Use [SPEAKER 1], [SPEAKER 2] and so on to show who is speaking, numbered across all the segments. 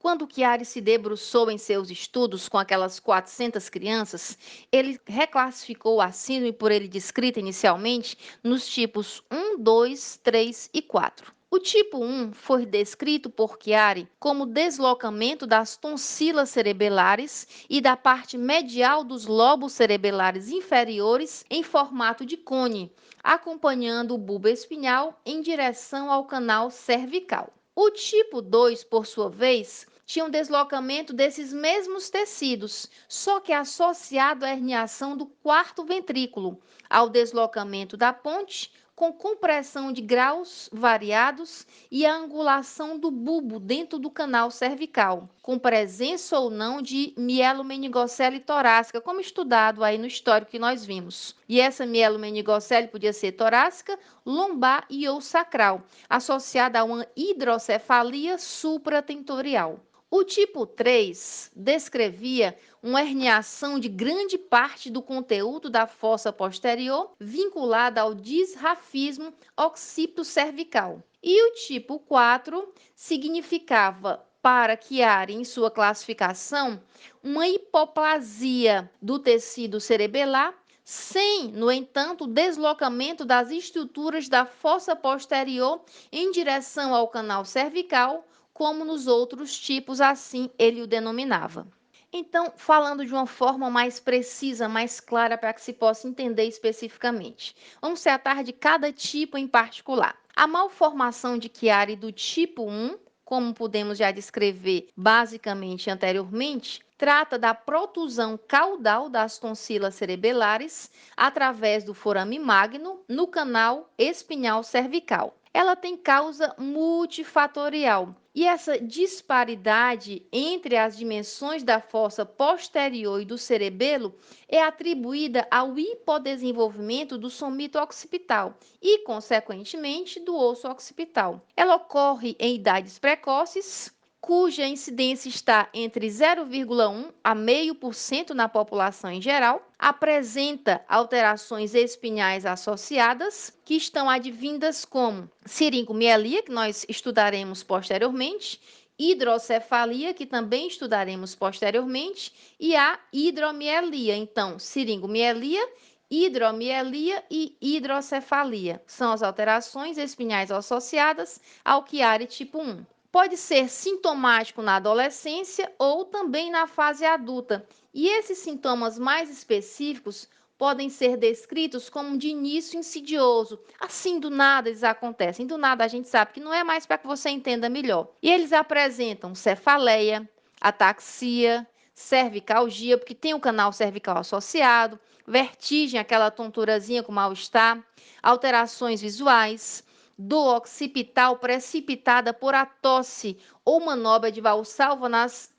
[SPEAKER 1] Quando Chiari se debruçou em seus estudos com aquelas 400 crianças, ele reclassificou a síndrome por ele descrita inicialmente nos tipos 1, 2, 3 e 4. O tipo 1 foi descrito por Chiari como deslocamento das tonsilas cerebelares e da parte medial dos lobos cerebelares inferiores em formato de cone, acompanhando o bulbo espinhal em direção ao canal cervical. O tipo 2, por sua vez, tinha um deslocamento desses mesmos tecidos, só que associado à herniação do quarto ventrículo, ao deslocamento da ponte, com compressão de graus variados e a angulação do bulbo dentro do canal cervical, com presença ou não de mielomeningocele torácica, como estudado aí no histórico que nós vimos. E essa mielomeningocele podia ser torácica, lombar e ou sacral, associada a uma hidrocefalia supratentorial. O tipo 3 descrevia uma herniação de grande parte do conteúdo da fossa posterior vinculada ao disrafismo occipito-cervical. E o tipo 4 significava, para Chiari, em sua classificação, uma hipoplasia do tecido cerebelar, sem, no entanto, deslocamento das estruturas da fossa posterior em direção ao canal cervical, como nos outros tipos, assim ele o denominava. Então, falando de uma forma mais precisa, mais clara, para que se possa entender especificamente, vamos tratar de cada tipo em particular. A malformação de Chiari do tipo 1, como podemos já descrever basicamente anteriormente, trata da protusão caudal das tonsilas cerebelares através do forame magno no canal espinhal cervical. Ela tem causa multifatorial. E essa disparidade entre as dimensões da fossa posterior e do cerebelo é atribuída ao hipodesenvolvimento do somito occipital e, consequentemente, do osso occipital. Ela ocorre em idades precoces, cuja incidência está entre 0,1 a 0,5% na população em geral, apresenta alterações espinhais associadas, que estão advindas como siringomielia, que nós estudaremos posteriormente, hidrocefalia, que também estudaremos posteriormente, e a hidromielia. Então, siringomielia, hidromielia e hidrocefalia são as alterações espinhais associadas ao Chiari tipo 1. Pode ser sintomático na adolescência ou também na fase adulta. E esses sintomas mais específicos podem ser descritos como de início insidioso. Assim, do nada eles acontecem. Do nada a gente sabe que não é mais para que você entenda melhor. E eles apresentam cefaleia, ataxia, cervicalgia, porque tem o canal cervical associado, vertigem, aquela tonturazinha com mal-estar, alterações visuais, dor occipital precipitada por a tosse ou manobra de Valsalva,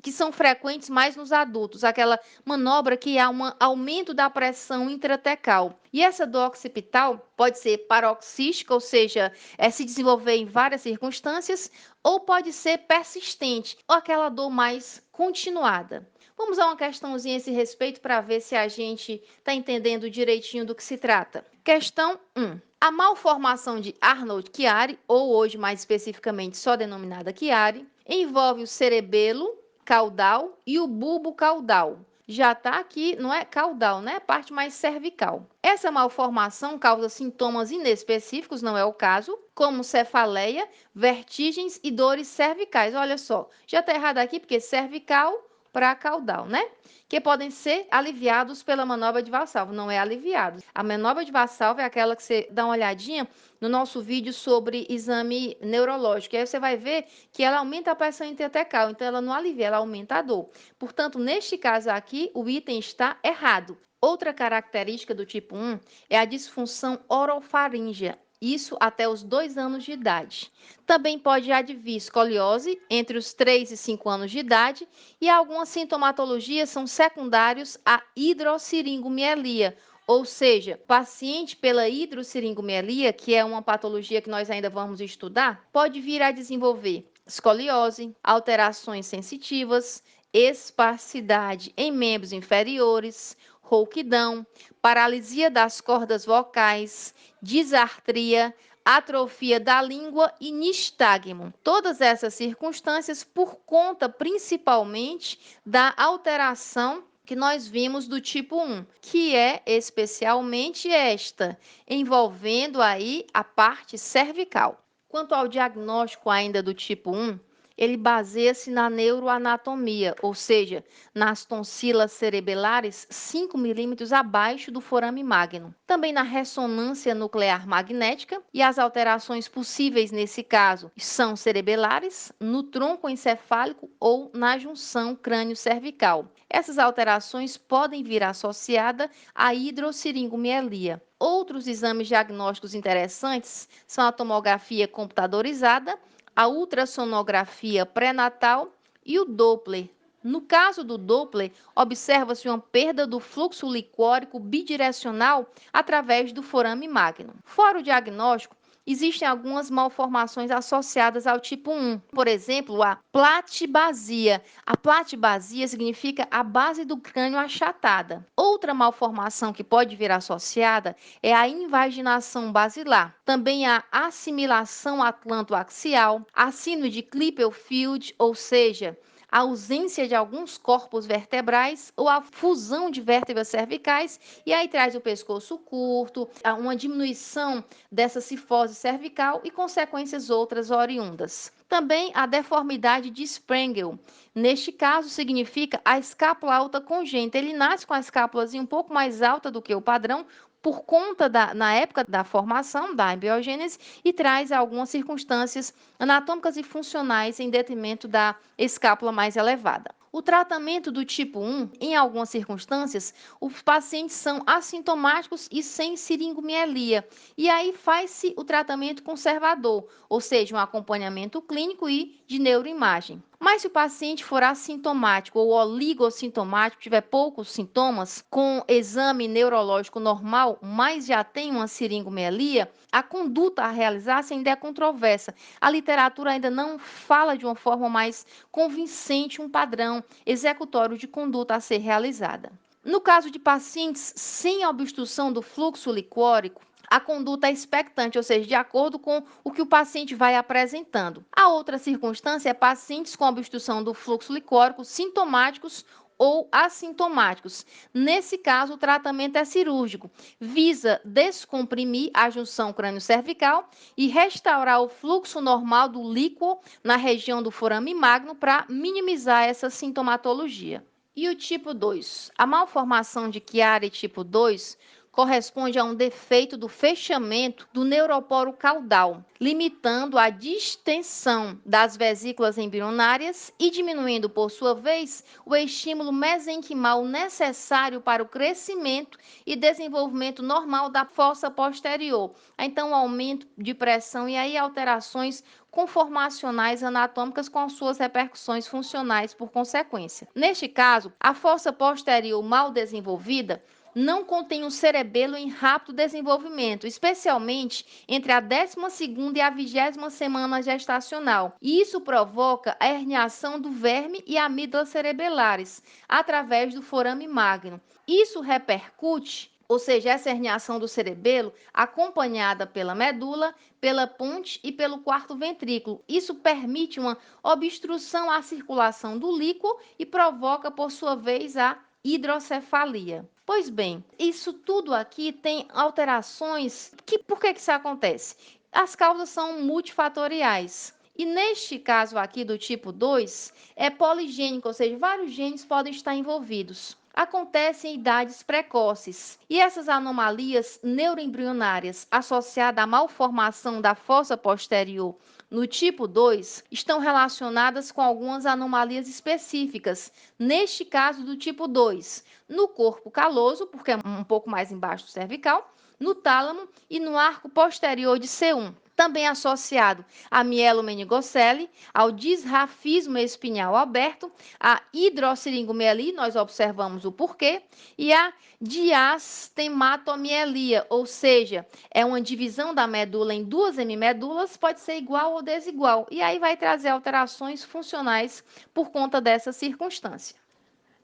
[SPEAKER 1] que são frequentes mais nos adultos, aquela manobra que há um aumento da pressão intratecal. E essa dor occipital pode ser paroxística, ou seja, se desenvolver em várias circunstâncias, ou pode ser persistente, ou aquela dor mais continuada. Vamos a uma questãozinha a esse respeito para ver se a gente está entendendo direitinho do que se trata. Questão 1. A malformação de Arnold-Chiari, ou hoje mais especificamente só denominada Chiari, envolve o cerebelo caudal e o bulbo caudal. Já está aqui, não é caudal, né? Parte mais cervical. Essa malformação causa sintomas inespecíficos, não é o caso, como cefaleia, vertigens e dores cervicais. Olha só, já está errado aqui porque cervical para caudal, né? Que podem ser aliviados pela manobra de Valsalva. Não é aliviado. A manobra de Valsalva é aquela que você dá uma olhadinha no nosso vídeo sobre exame neurológico. E aí você vai ver que ela aumenta a pressão intratecal. Então, ela não alivia, ela aumenta a dor. Portanto, neste caso aqui, o item está errado. Outra característica do tipo 1 é a disfunção orofaríngea. Isso até os 2 anos de idade. Também pode advir escoliose entre os 3 e 5 anos de idade e algumas sintomatologias são secundários à hidrossiringomielia, ou seja, paciente pela hidrossiringomielia, que é uma patologia que nós ainda vamos estudar, pode vir a desenvolver escoliose, alterações sensitivas, espasticidade em membros inferiores, rouquidão, paralisia das cordas vocais, disartria, atrofia da língua e nistagmo. Todas essas circunstâncias por conta principalmente da alteração que nós vimos do tipo 1, que é especialmente esta, envolvendo aí a parte cervical. Quanto ao diagnóstico ainda do tipo 1, ele baseia-se na neuroanatomia, ou seja, nas tonsilas cerebelares 5 milímetros abaixo do forame magno. Também na ressonância nuclear magnética, e as alterações possíveis nesse caso são cerebelares, no tronco encefálico ou na junção crânio-cervical. Essas alterações podem vir associadas à hidrossiringomielia. Outros exames diagnósticos interessantes são a tomografia computadorizada, a ultrassonografia pré-natal e o Doppler. No caso do Doppler, observa-se uma perda do fluxo licórico bidirecional através do forame magno. Fora o diagnóstico, existem algumas malformações associadas ao tipo 1. Por exemplo, a platibasia. A platibasia significa a base do crânio achatada. Outra malformação que pode vir associada é a invaginação basilar. Também a assimilação atlantoaxial, a síndrome de Klippel-Field, ou seja, a ausência de alguns corpos vertebrais ou a fusão de vértebras cervicais, e aí traz o pescoço curto, uma diminuição dessa cifose cervical e consequências outras oriundas. Também a deformidade de Sprengel. Neste caso, significa a escápula alta congênita. Ele nasce com a escápula um pouco mais alta do que o padrão, por conta na época da formação, da embriogênese, e traz algumas circunstâncias anatômicas e funcionais em detrimento da escápula mais elevada. O tratamento do tipo 1, em algumas circunstâncias, os pacientes são assintomáticos e sem siringomielia. E aí faz-se o tratamento conservador, ou seja, um acompanhamento clínico e de neuroimagem. Mas se o paciente for assintomático ou oligossintomático, tiver poucos sintomas, com exame neurológico normal, mas já tem uma siringomielia, a conduta a realizar ainda é controversa. A literatura ainda não fala de uma forma mais convincente um padrão executório de conduta a ser realizada. No caso de pacientes sem obstrução do fluxo licórico, a conduta é expectante, ou seja, de acordo com o que o paciente vai apresentando. A outra circunstância é pacientes com obstrução do fluxo licórico sintomáticos ou assintomáticos. Nesse caso, o tratamento é cirúrgico, visa descomprimir a junção crânio-cervical e restaurar o fluxo normal do líquido na região do forame magno para minimizar essa sintomatologia. E o tipo 2? A malformação de Chiari tipo 2 corresponde a um defeito do fechamento do neuroporo caudal, limitando a distensão das vesículas embrionárias e diminuindo, por sua vez, o estímulo mesenquimal necessário para o crescimento e desenvolvimento normal da fossa posterior. Então, aumento de pressão e aí alterações conformacionais anatômicas com as suas repercussões funcionais por consequência. Neste caso, a fossa posterior mal desenvolvida não contém o cerebelo em rápido desenvolvimento, especialmente entre a 12ª e a 20ª semana gestacional. E isso provoca a herniação do verme e amígdalas cerebelares através do forame magno. Isso repercute, ou seja, essa herniação do cerebelo, acompanhada pela medula, pela ponte e pelo quarto ventrículo. Isso permite uma obstrução à circulação do líquido e provoca, por sua vez, a hidrocefalia. Pois bem, isso tudo aqui tem alterações. Por que isso acontece? As causas são multifatoriais. E neste caso aqui do tipo 2, é poligênico, ou seja, vários genes podem estar envolvidos. Acontece em idades precoces. E essas anomalias neuroembrionárias associadas à malformação da fossa posterior no tipo 2 estão relacionadas com algumas anomalias específicas. Neste caso do tipo 2, no corpo caloso, porque é um pouco mais embaixo do cervical, no tálamo e no arco posterior de C1. Também associado à mielomeningocele, ao disrafismo espinhal aberto, à hidrossiringomielia, nós observamos o porquê, e a diastematomielia, ou seja, é uma divisão da medula em duas hemimedulas, pode ser igual ou desigual, e aí vai trazer alterações funcionais por conta dessa circunstância.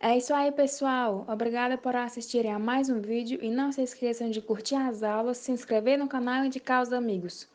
[SPEAKER 2] É isso aí, pessoal. Obrigada por assistirem a mais um vídeo e não se esqueçam de curtir as aulas, se inscrever no canal e indicar aos amigos.